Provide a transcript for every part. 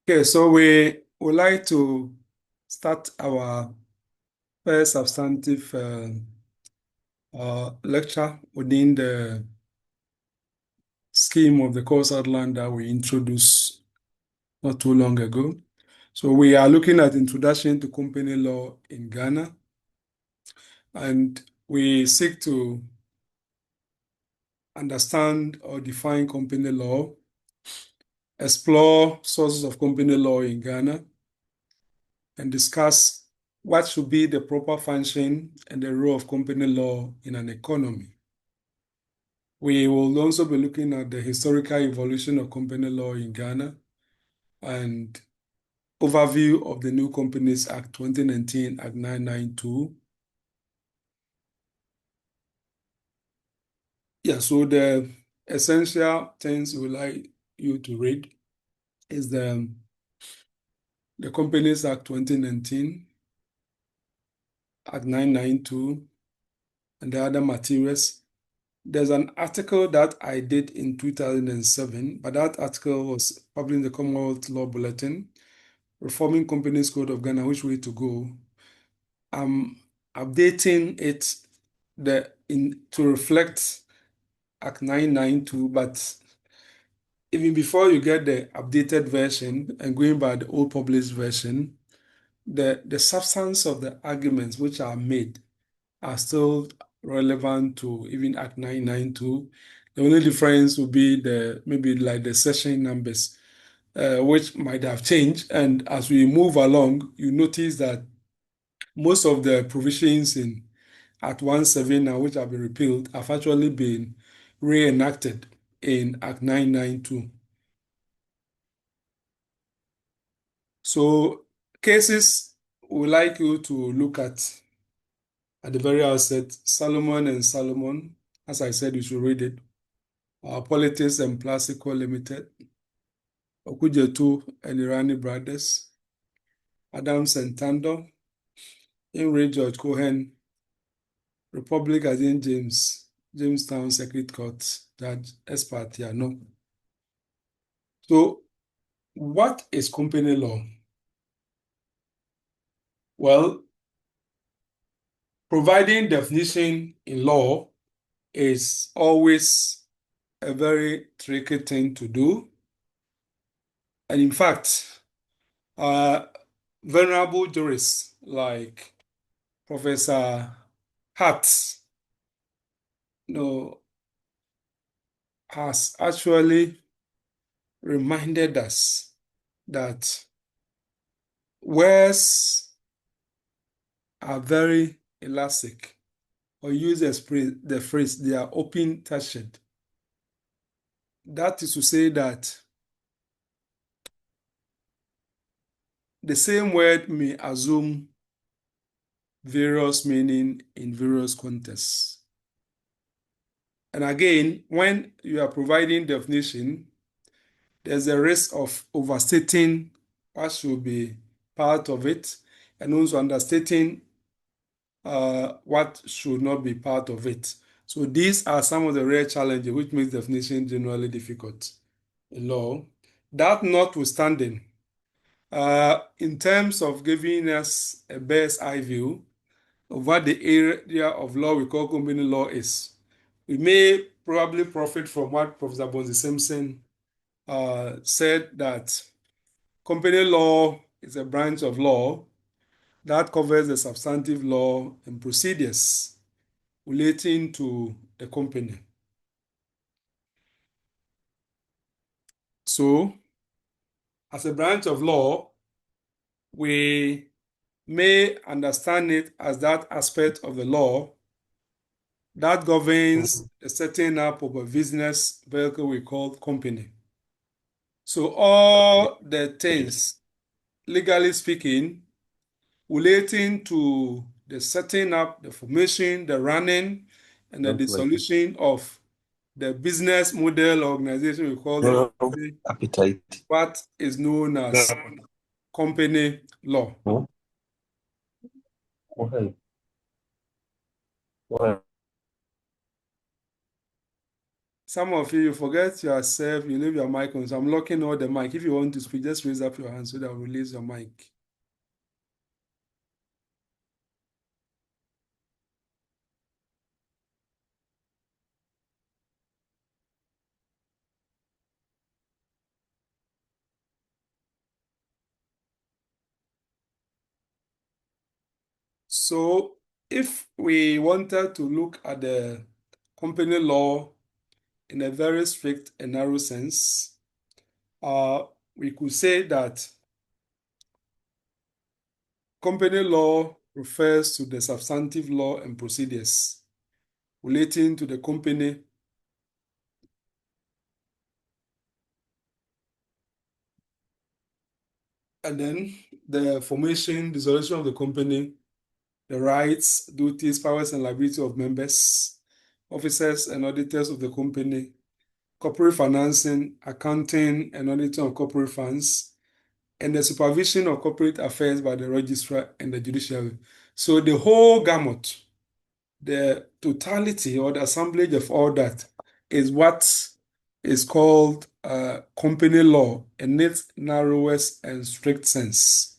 Okay, so we would like to start our first substantive lecture within the scheme of the course outline that we introduced not too long ago. So we are looking at introduction to company law in Ghana, and we seek to understand or define company law, explore sources of company law in Ghana, and discuss what should be the proper function and the role of company law in an economy. We will also be looking at the historical evolution of company law in Ghana and overview of the New Companies Act 2019, Act 992. Yeah, so the essential things we would like you to read is the Companies Act 2019, Act 992, and the other materials. There's an article that I did in 2007, but that article was published in the Commonwealth Law Bulletin, Reforming Companies Code of Ghana, Which Way to Go. I'm updating it to reflect Act 992, but even before you get the updated version and going by the old published version, the substance of the arguments which are made are still relevant to even Act 992. The only difference will be maybe like the session numbers, which might have changed. And as we move along, you notice that most of the provisions in Act 17 now, which have been repealed, have actually been reenacted in Act 992. So cases we like you to look at the very outset, Salomon and Salomon, as I said, you should read it. Politics and Plastic Co Ltd, Okujetu and Irani Brothers, Adams and Tando, Henry George Cohen, Republic against Jamestown Circuit Court, Judge Expert Yano. So, what is company law? Well, providing definition in law is always a very tricky thing to do. And in fact, venerable jurists like Professor Hart has actually reminded us that words are very elastic, or use the phrase they are open-touched. That is to say that the same word may assume various meaning in various contexts. And again, when you are providing definition, there's a risk of overstating what should be part of it and also understating what should not be part of it. So these are some of the rare challenges which makes definition generally difficult in law. That notwithstanding, in terms of giving us a bird's eye view of what the area of law we call company law is, we may probably profit from what Professor Bonzi Simpson said, that company law is a branch of law that covers the substantive law and procedures relating to the company. So, as a branch of law, we may understand it as that aspect of the law that governs the setting up of a business vehicle we call company. So all the things, legally speaking, relating to the setting up, the formation, the running, and the dissolution of the business model organization we call the appetite. What is known as company law. Some of you forget yourself, you leave your mic on. So I'm locking all the mic. If you want to speak, just raise up your hand so that I'll release your mic. So if we wanted to look at the company law in a very strict and narrow sense, we could say that company law refers to the substantive law and procedures relating to the company and then the formation, dissolution of the company, the rights, duties, powers, and liability of members, officers and auditors of the company, corporate financing, accounting and auditing of corporate funds, and the supervision of corporate affairs by the registrar and the judiciary. So the whole gamut, the totality or the assemblage of all that is what is called company law in its narrowest and strict sense.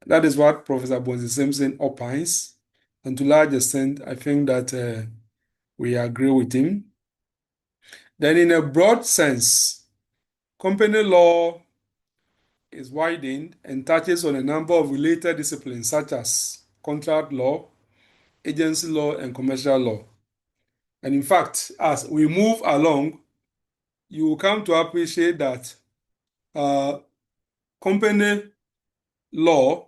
That is what Professor Bonzi Simpson opines. And to a large extent, I think that we agree with him. Then, in a broad sense, company law is widened and touches on a number of related disciplines such as contract law, agency law, and commercial law. And in fact, as we move along, you will come to appreciate that company law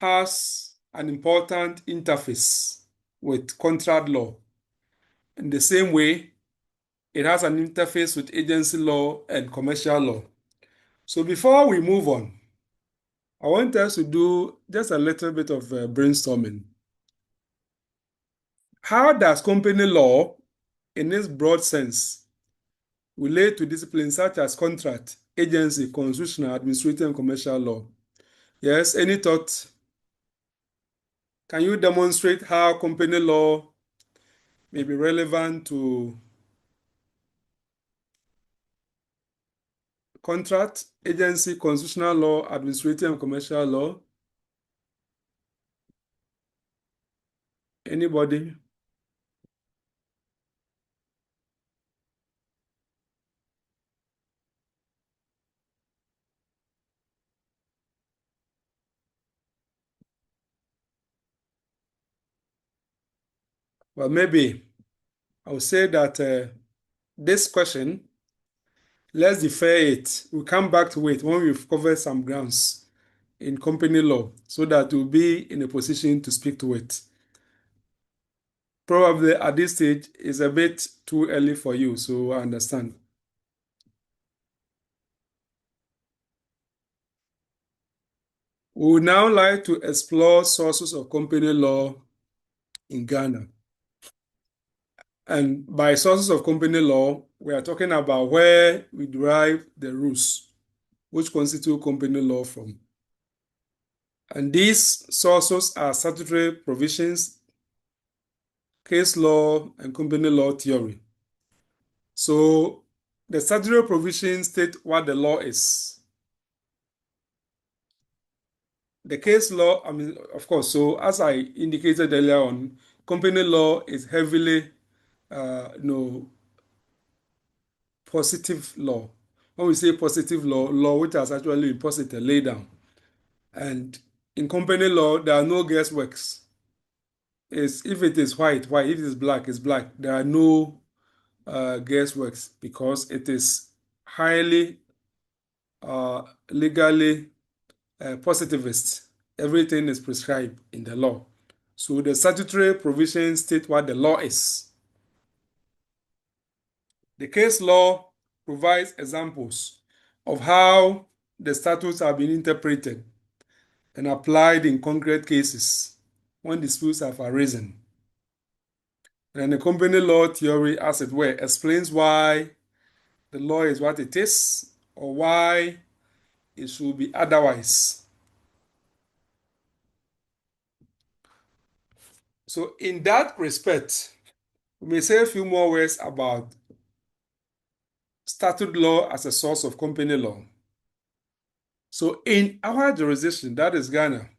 has an important interface with contract law. In the same way, it has an interface with agency law and commercial law. So before we move on, I want us to do just a little bit of brainstorming. How does company law, in its broad sense, relate to disciplines such as contract, agency, constitutional, administrative, and commercial law? Yes, any thought? Can you demonstrate how company law may be relevant to contract, agency, constitutional law, administrative, and commercial law? Anybody? Well, maybe I would say that this question, let's defer it. We'll come back to it when we've covered some grounds in company law so that we'll be in a position to speak to it. Probably at this stage it's a bit too early for you, so I understand. We would now like to explore sources of company law in Ghana. And by sources of company law, we are talking about where we derive the rules which constitute company law from. And these sources are statutory provisions, case law, and company law theory. So the statutory provisions state what the law is. The case law, of course, so as I indicated earlier on, company law is heavily, positive law. When we say positive law, law which has actually been posited, laid down. And in company law, there are no guessworks. If it is white, white. If it is black, it's black. There are no guessworks because it is highly legally positivist. Everything is prescribed in the law. So the statutory provisions state what the law is. The case law provides examples of how the statutes have been interpreted and applied in concrete cases when disputes have arisen. And the company law theory, as it were, explains why the law is what it is or why it should be otherwise. So in that respect, we may say a few more words about statute law as a source of company law. So in our jurisdiction, that is Ghana,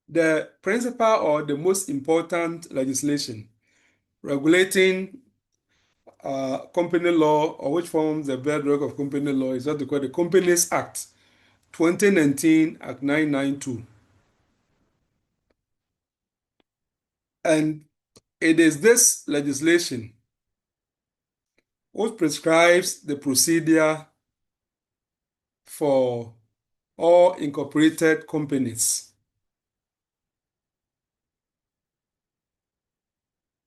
the principal or the most important legislation regulating company law, or which forms the bedrock of company law, is what they call the Companies Act 2019 Act 992. And it is this legislation which prescribes the procedure for all incorporated companies.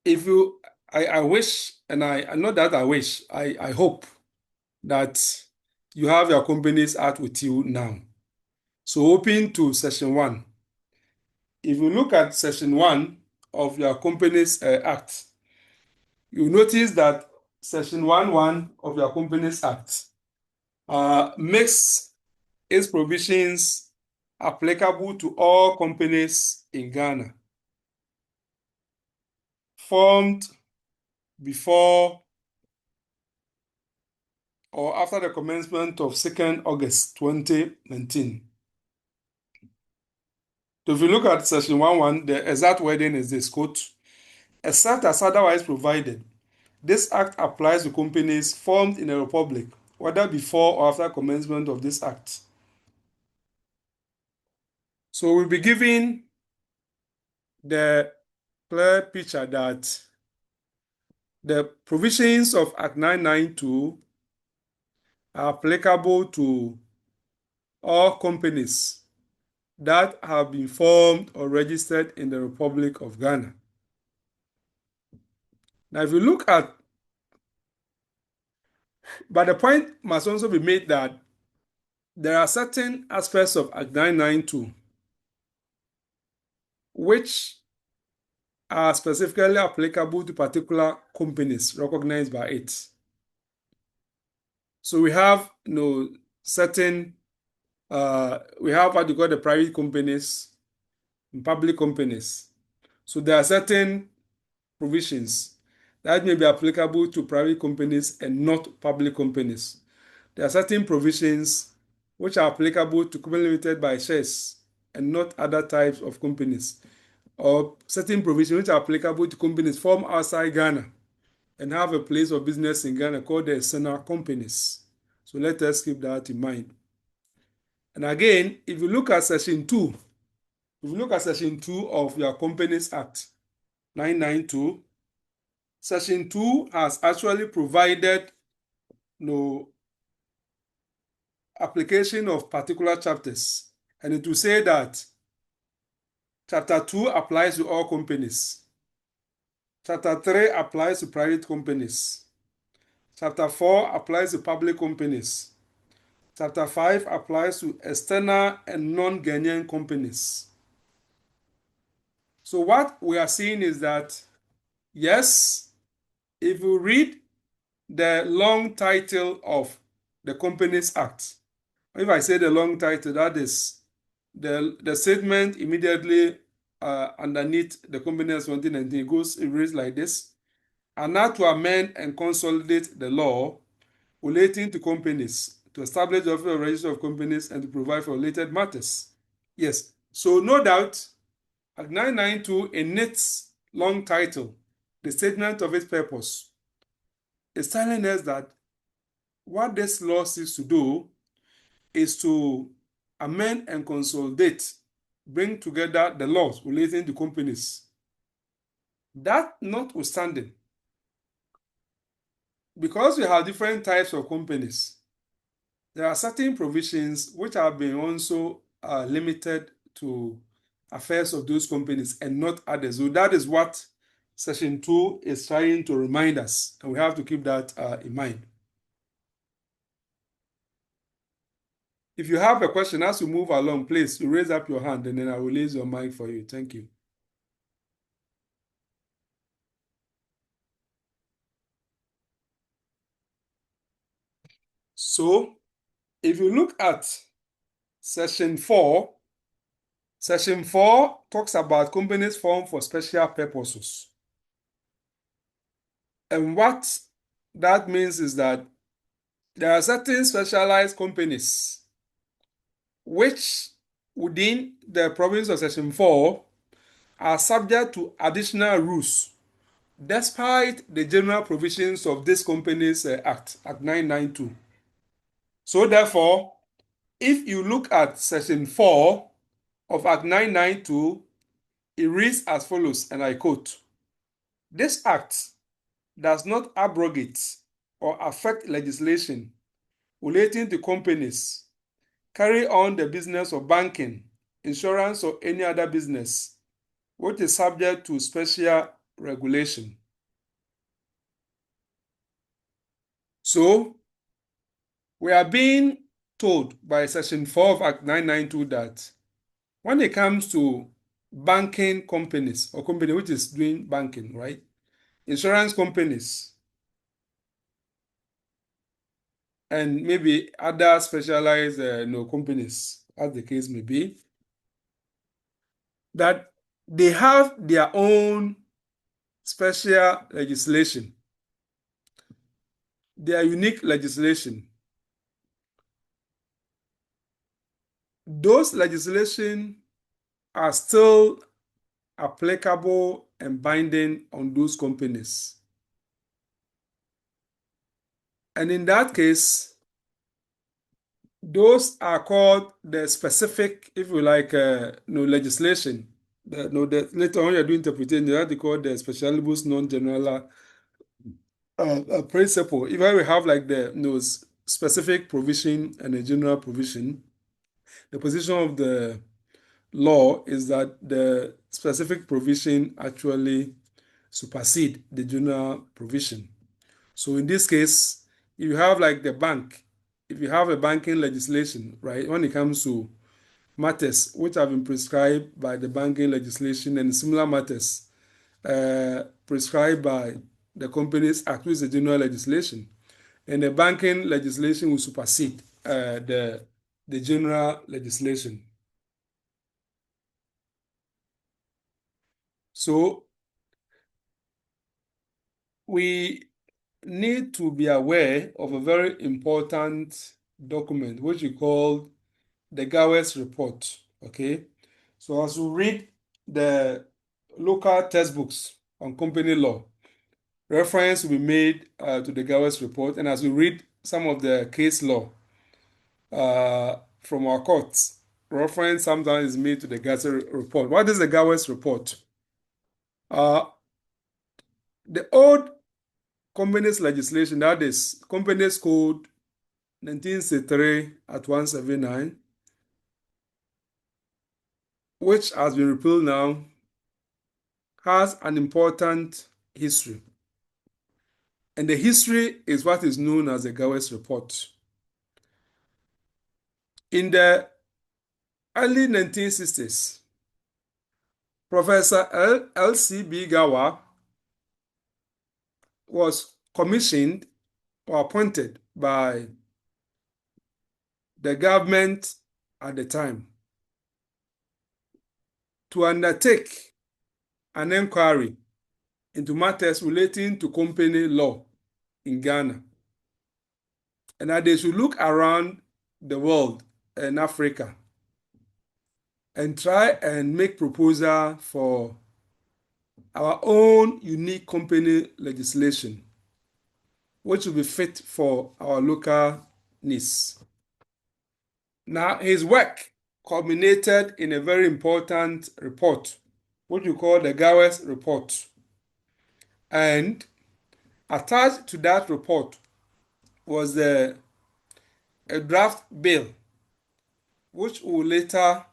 If you, I wish, and I not that I wish, I hope that you have your Companies Act with you now. So open to Section 1. If you look at Section 1 of your Companies Act, you notice that Section 1(1) of your Companies Act makes its provisions applicable to all companies in Ghana formed before or after the commencement of 2nd August 2019. So if you look at Section 1(1), the exact wording is this, quote, "Except as otherwise provided, this act applies to companies formed in a republic, whether before or after commencement of this act." So we'll be given the clear picture that the provisions of Act 992 are applicable to all companies that have been formed or registered in the Republic of Ghana. Now, if you look at, but the point must also be made that there are certain aspects of Act 992 which are specifically applicable to particular companies recognized by it. So we have certain we have what you call the private companies and public companies. So there are certain provisions that may be applicable to private companies and not public companies. There are certain provisions which are applicable to company limited by shares and not other types of companies, or certain provisions which are applicable to companies formed outside Ghana and have a place of business in Ghana called the external companies. So let us keep that in mind. And again, if you look at Section 2, of your Companies Act 992, Section 2 has actually provided application of particular chapters. And it will say that Chapter 2 applies to all companies. Chapter 3 applies to private companies. Chapter 4 applies to public companies. Chapter 5 applies to external and non-Ghanaian companies. So what we are seeing is that, yes, if you read the long title of the Companies Act, if I say the long title, that is the statement immediately underneath the Companies Act 2019, it reads like this: "And now to amend and consolidate the law relating to companies, to establish the office of register of companies, and to provide for related matters." Yes, so no doubt, Act 992 in its long title, the statement of its purpose, is telling us that what this law seeks to do is to amend and consolidate, bring together the laws relating to companies. That notwithstanding, because we have different types of companies, there are certain provisions which have been also limited to affairs of those companies and not others. So that is what Section 2 is trying to remind us, and we have to keep that in mind. If you have a question as we move along, please you raise up your hand and then I will release your mic for you. Thank you. So, if you look at Section 4, Section 4 talks about companies formed for special purposes. And what that means is that there are certain specialized companies which, within the province of Section 4, are subject to additional rules despite the general provisions of this Companies Act, Act 992. So therefore, if you look at Section 4 of Act 992, it reads as follows, and I quote, "This Act does not abrogate or affect legislation relating to companies carry on the business of banking, insurance, or any other business which is subject to special regulation." So, we are being told by Section 4 of Act 992 that when it comes to banking companies or company which is doing banking, right? Insurance companies and maybe other specialized companies, as the case may be, that they have their own special legislation, their unique legislation. Those legislation are still applicable and binding on those companies. And in that case, those are called the specific, if you like, legislation. Later on, you're doing interpretation, you have to call the specialibus non generala principle. If we have like the specific provision and a general provision, the position of the law is that the specific provision actually supersede the general provision. So in this case, if you have like the bank, if you have a banking legislation, right, when it comes to matters which have been prescribed by the banking legislation and similar matters prescribed by the Companies Act, which is the general legislation, and the banking legislation will supersede the general legislation. So we need to be aware of a very important document which we call the Gower's report. Okay, so as we read the local textbooks on company law, reference will be made to the Gower's report, and as we read some of the case law from our courts, reference sometimes is made to the Gower's report. What is the Gower's report? The old companies legislation, that is Companies Code 1963 at 179, which has been repealed now, has an important history. And the history is what is known as the Gower's report. In the early 1960s, Professor L.C.B. Gower was commissioned or appointed by the government at the time to undertake an inquiry into matters relating to company law in Ghana, and that they should look around the world and Africa and try and make proposal for our own unique company legislation, which will be fit for our local needs. Now, his work culminated in a very important report, which we call the Gower's report. And attached to that report was a draft bill, which will later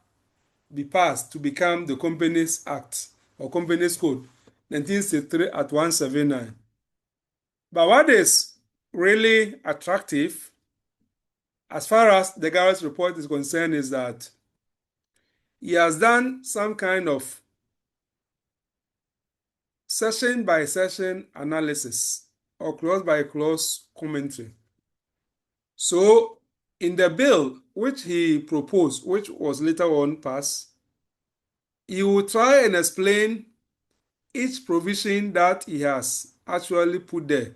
be passed to become the Companies Act or Companies Code 1963 at 179. But what is really attractive as far as the Gower's report is concerned is that he has done some kind of session by session analysis or clause by clause commentary. So in the bill which he proposed, which was later on passed, he will try and explain each provision that he has actually put there,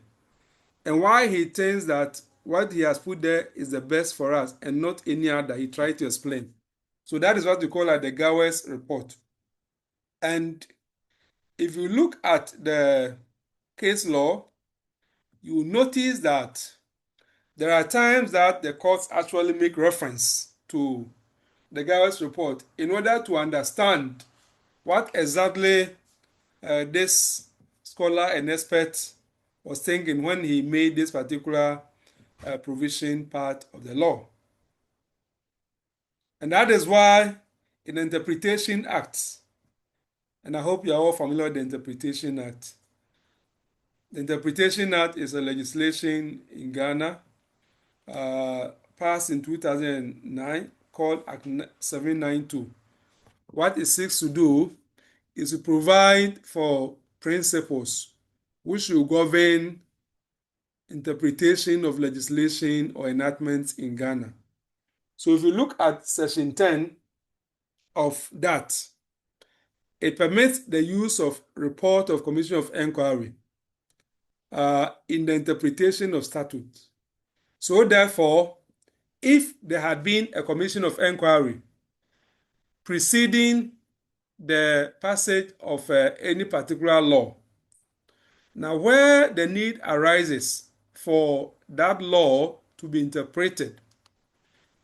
and why he thinks that what he has put there is the best for us and not any other. He tried to explain. So that is what we call the Gower's report. And if you look at the case law, you notice that there are times that the courts actually make reference to the Gower's report in order to understand what exactly this scholar and expert was thinking when he made this particular provision part of the law. And that is why in the Interpretation Act, and I hope you are all familiar with the Interpretation Act. The Interpretation Act is a legislation in Ghana passed in 2009 called Act 792. What it seeks to do is to provide for principles which will govern interpretation of legislation or enactments in Ghana. So if you look at Section 10 of that, it permits the use of report of Commission of Inquiry in the interpretation of statute. So therefore, if there had been a Commission of Inquiry preceding the passage of any particular law, now where the need arises for that law to be interpreted,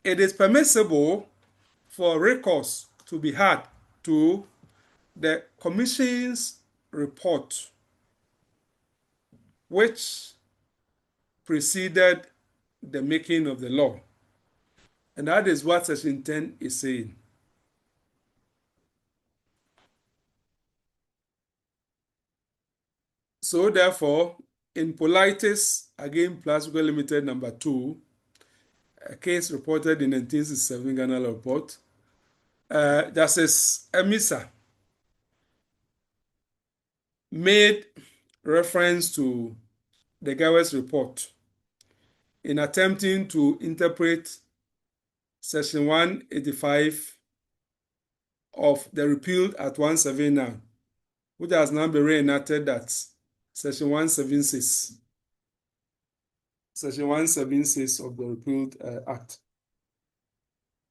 it is permissible for recourse to be had to the Commission's report, which preceded the making of the law. And that is what Section 10 is saying. So therefore, in Politis, again, Plasco Limited number 2, a case reported in 1967 Ghana Law Report, Justice Emisa made reference to the Gower's report in attempting to interpret Section 185 of the repealed Act 179, which has now been reenacted as Section 176. Section 176 of the repealed Act.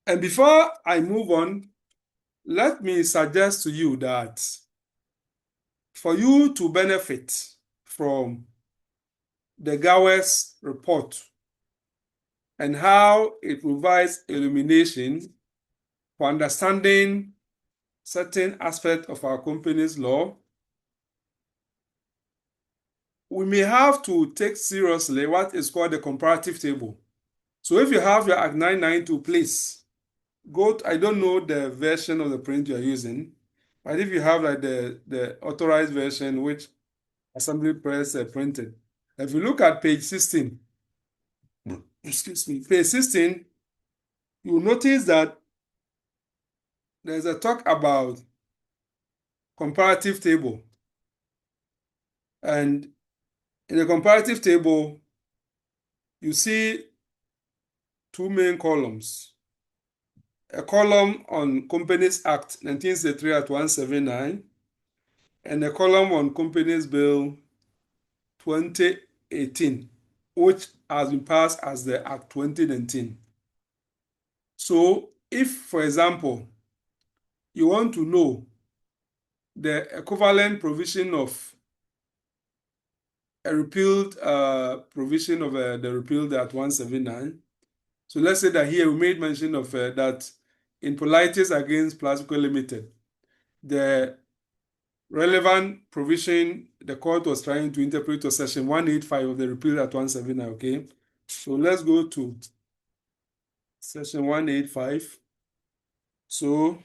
And before I move on, let me suggest to you that for you to benefit from the Gower's report and how it provides illumination for understanding certain aspects of our company's law, we may have to take seriously what is called the comparative table. So if you have your Act 992, please go to, I don't know the version of the print you're using, but if you have like the authorized version, which Assembly Press printed, if you look at page 16, excuse me, page 16, you will notice that there's a talk about comparative table. And in the comparative table, you see two main columns. A column on Companies Act 1963 at 179, and a column on Companies Bill 2018, which has been passed as the Act 2019. So if, for example, you want to know the equivalent provision of a repealed provision of the repealed Act 179, so let's say that here we made mention of that in Politis against Plasco Limited, the relevant provision the court was trying to interpret was Section 185 of the repealed Act 179, okay? So let's go to Section 185. So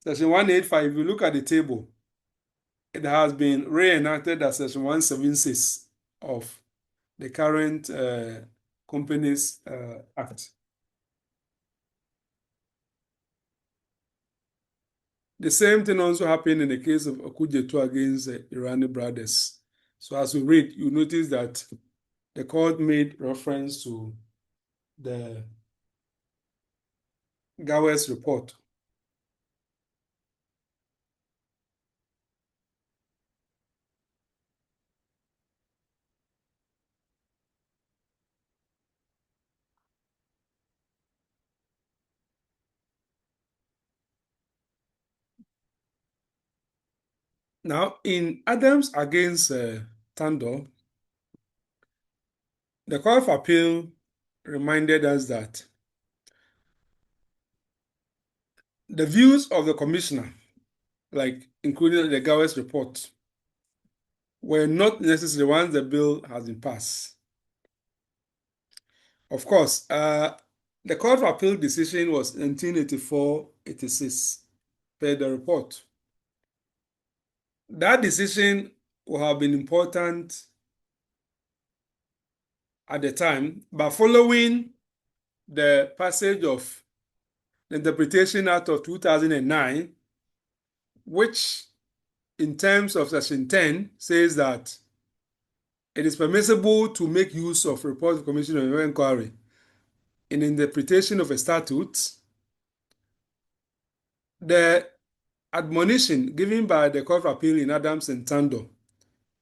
Section 185, if you look at the table, it has been reenacted as Section 176 of the current Companies Act. The same thing also happened in the case of Okujetu against Irani Brothers. So as we read, you notice that the court made reference to the Gower's report. Now, in Adams against Tandor, the Court of Appeal reminded us that the views of the commissioner, like including the Gower's report, were not necessarily once the bill has been passed. Of course, the Court of Appeal decision was 1984-86 per the report. That decision will have been important at the time, but following the passage of the Interpretation Act of 2009, which in terms of Section 10 says that it is permissible to make use of report of commission of inquiry in interpretation of a statute, the admonition given by the Court of Appeal in Adams and Tandor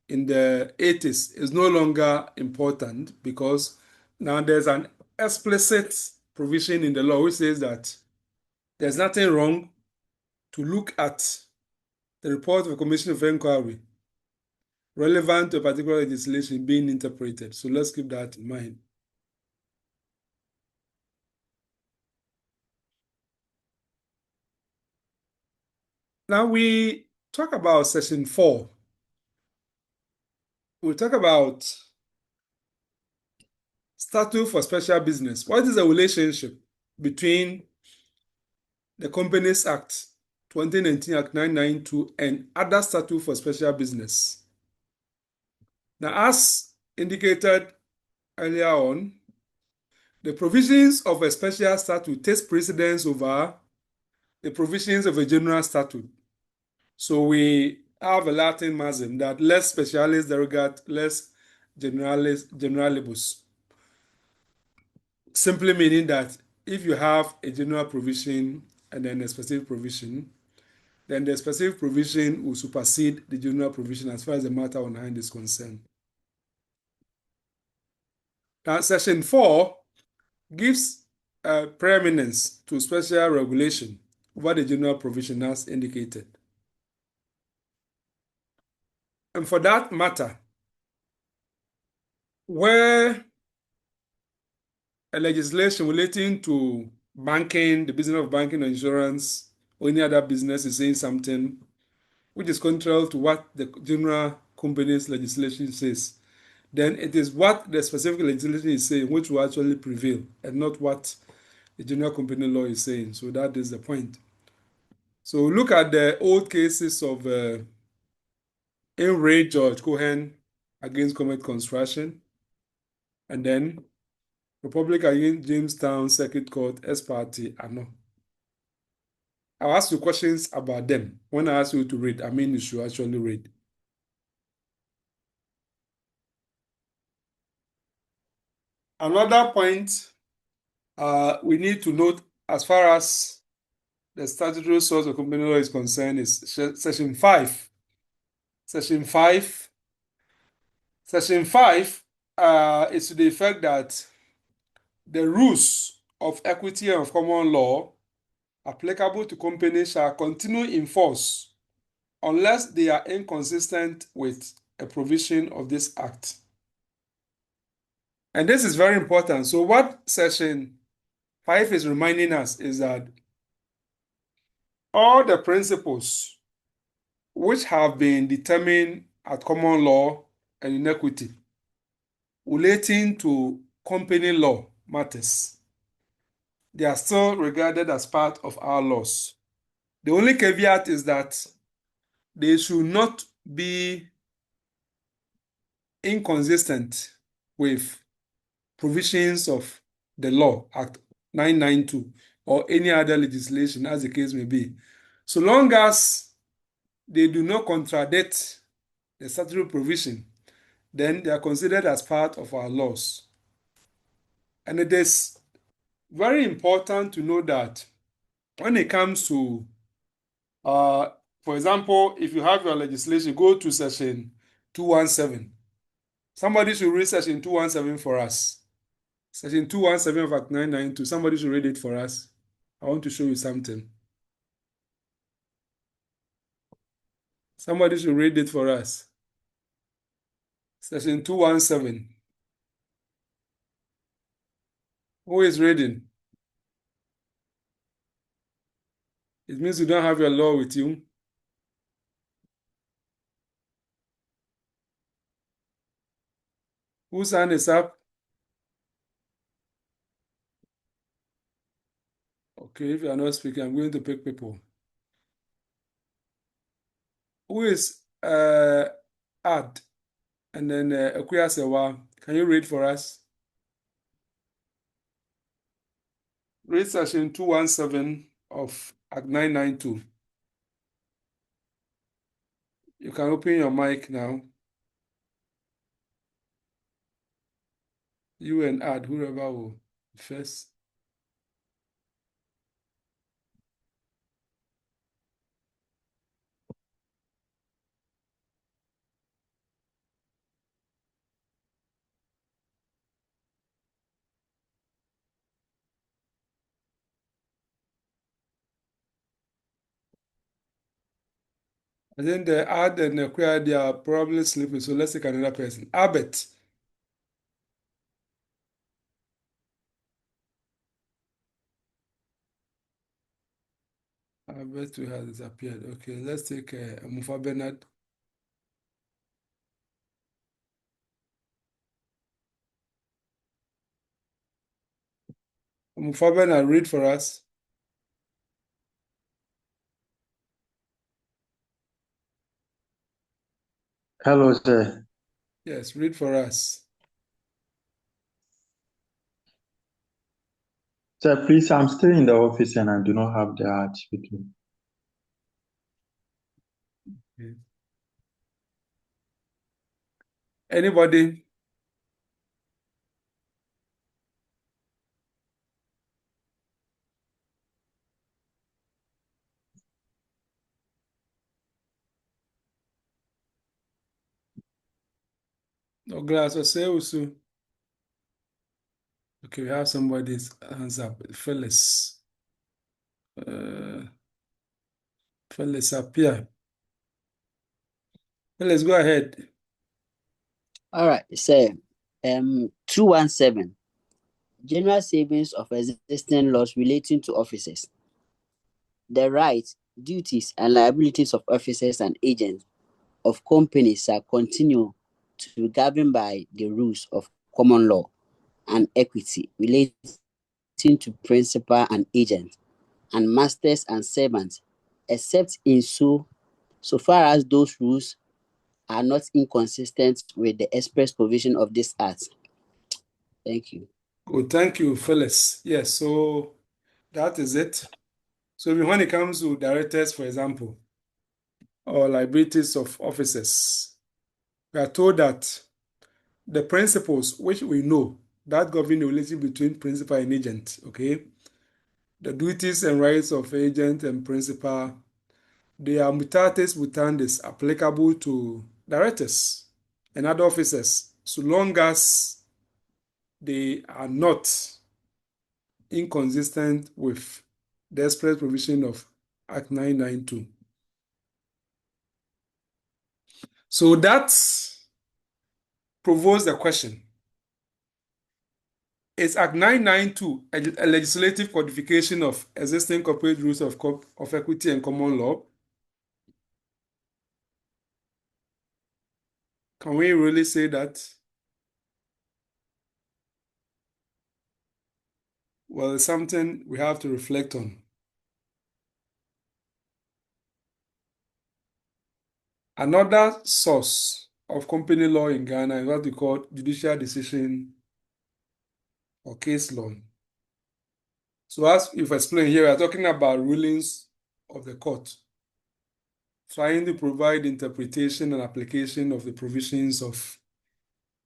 in the 80s is no longer important because now there's an explicit provision in the law which says that there's nothing wrong to look at the report of a commission of inquiry relevant to a particular legislation being interpreted. So let's keep that in mind. Now we talk about Section 4. We'll talk about Statute for Special Business. What is the relationship between the Companies Act 2019 Act 992 and other statute for special business? Now, as indicated earlier on, the provisions of a special statute takes precedence over the provisions of a general statute. So we have a Latin maxim that lex specialis derogat lex generalibus, simply meaning that if you have a general provision and then a specific provision, then the specific provision will supersede the general provision as far as the matter on hand is concerned. Now, Section 4 gives preeminence to special regulation over the general provision as indicated. And for that matter, where a legislation relating to banking, the business of banking or insurance, or any other business is saying something which is contrary to what the general company's legislation says, then it is what the specific legislation is saying which will actually prevail and not what the general company law is saying. So that is the point. So look at the old cases of Enraged George Cohen against Comet Construction, and then Republic against Jamestown Circuit Court S party Ano. I'll ask you questions about them. When I ask you to read, I mean you should actually read. Another point we need to note as far as the statutory source of company law is concerned is Section 5. Section 5 is to the effect that the rules of equity and of common law applicable to companies shall continue in force unless they are inconsistent with a provision of this act. And this is very important. So what Section 5 is reminding us is that all the principles which have been determined at common law and in equity relating to company law matters, they are still regarded as part of our laws. The only caveat is that they should not be inconsistent with provisions of the law, Act 992, or any other legislation, as the case may be. So long as they do not contradict the statutory provision, then they are considered as part of our laws. And it is very important to know that when it comes to, for example, if you have your legislation, go to Section 217. Somebody should read Section 217 for us. Section 217 of Act 992. Somebody should read it for us. I want to show you something. Somebody should read it for us. Section 217. Who is reading? It means you don't have your law with you. Whose hand is up? Okay, if you are not speaking, I'm going to pick people. Who is Ad? And then Akuya Sewa. Can you read for us? Read section 217 of Act 992. You can open your mic now. You and Ad, whoever will first. I think the Ad and Akuya, they are probably sleeping, so let's take another person. Albert. Albert has disappeared. Okay, let's take Mufa Bernard. Mufa Bernard, read for us. Hello, sir. Yes, read for us. Sir, please, I'm still in the office and I do not have the act with me. Okay. Anybody? No glass or say also. Okay, we have somebody's hands up. Phyllis. Phyllis appear. Phyllis, go ahead. All right, so 217, general savings of existing laws relating to officers. The rights, duties, and liabilities of officers and agents of companies shall continue to be governed by the rules of common law and equity relating to principal and agent, and masters and servants, except in so far as those rules are not inconsistent with the express provision of this act. Thank you. Good, thank you, Phyllis. Yes, so that is it. So when it comes to directors, for example, or liabilities of officers, we are told that the principles which we know that govern the relationship between principal and agent, okay, the duties and rights of agent and principal, they are mutatis mutandis applicable to directors and other officers, so long as they are not inconsistent with the express provision of Act 992. So that provokes the question: is Act 992 a legislative codification of existing corporate rules of equity and common law? Can we really say that? Well, it's something we have to reflect on. Another source of company law in Ghana is what we call judicial decision or case law. So as you've explained here, we are talking about rulings of the court, trying to provide interpretation and application of the provisions of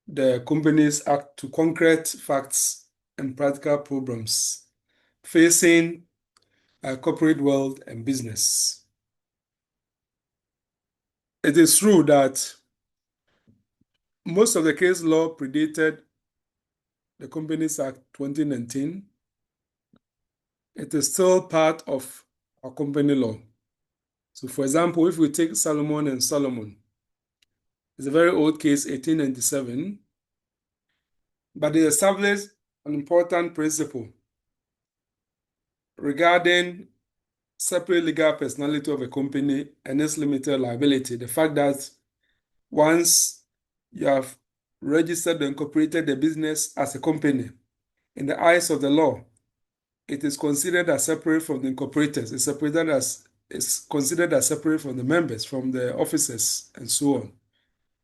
the Companies Act to concrete facts and practical problems facing a corporate world and business. It is true that most of the case law predated the Companies Act 2019. It is still part of our company law. So, for example, if we take Salomon and Solomon, it's a very old case, 1897, but they established an important principle regarding separate legal personality of a company and its limited liability. The fact that once you have registered and incorporated the business as a company, in the eyes of the law, it is considered as separate from the incorporators. It's considered as separate from the members, from the officers, and so on.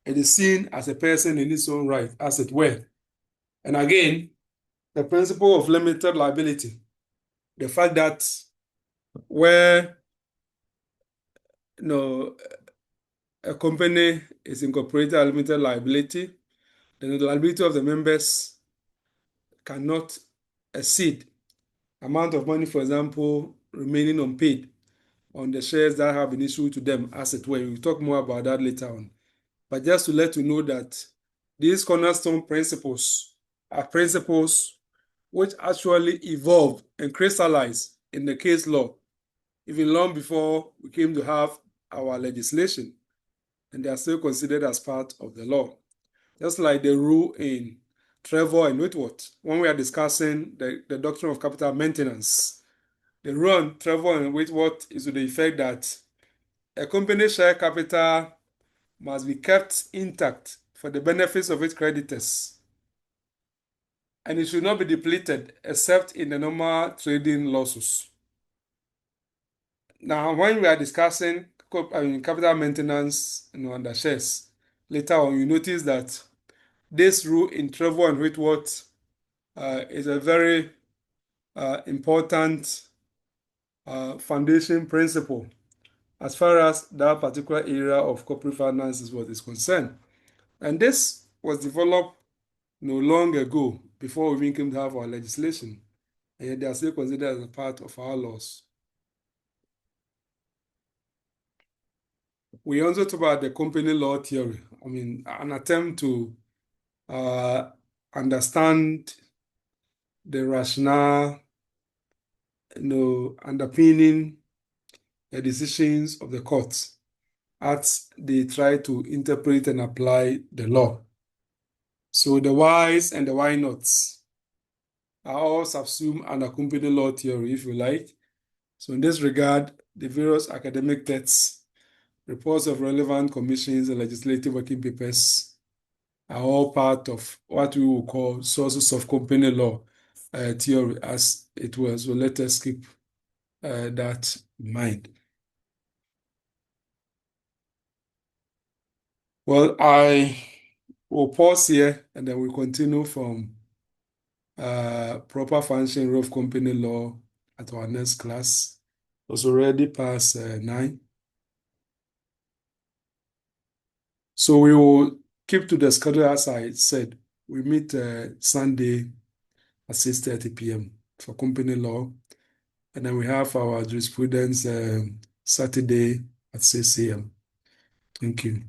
It is seen as a person in its own right, as it were. And again, the principle of limited liability, the fact that where a company is incorporated at limited liability, then the liability of the members cannot exceed amount of money, for example, remaining unpaid on the shares that have been issued to them, as it were. We'll talk more about that later on. But just to let you know that these cornerstone principles are principles which actually evolved and crystallized in the case law, even long before we came to have our legislation, and they are still considered as part of the law. Just like the rule in Trevor and Whitworth, when we are discussing the doctrine of capital maintenance, the rule on Trevor and Whitworth is to the effect that a company share capital must be kept intact for the benefits of its creditors, and it should not be depleted except in the normal trading losses. Now, when we are discussing capital maintenance under shares, later on you notice that this rule in Trevor and Whitworth is a very important foundation principle as far as that particular area of corporate finance is concerned. And this was developed no long ago, before we even came to have our legislation, and yet they are still considered as a part of our laws. We also talk about the company law theory. I mean, an attempt to understand the rationale, underpinning the decisions of the courts as they try to interpret and apply the law. So the whys and the why nots are all subsumed under company law theory, if you like. So in this regard, the various academic texts, reports of relevant commissions, and legislative working papers are all part of what we will call sources of company law theory, as it was. So let us keep that in mind. Well, I will pause here and then we'll continue from proper functioning of company law at our next class. It was already past 9. So we will keep to the schedule as I said. We meet Sunday at 6:30 p.m. for company law. And then we have our jurisprudence Saturday at 6 a.m. Thank you.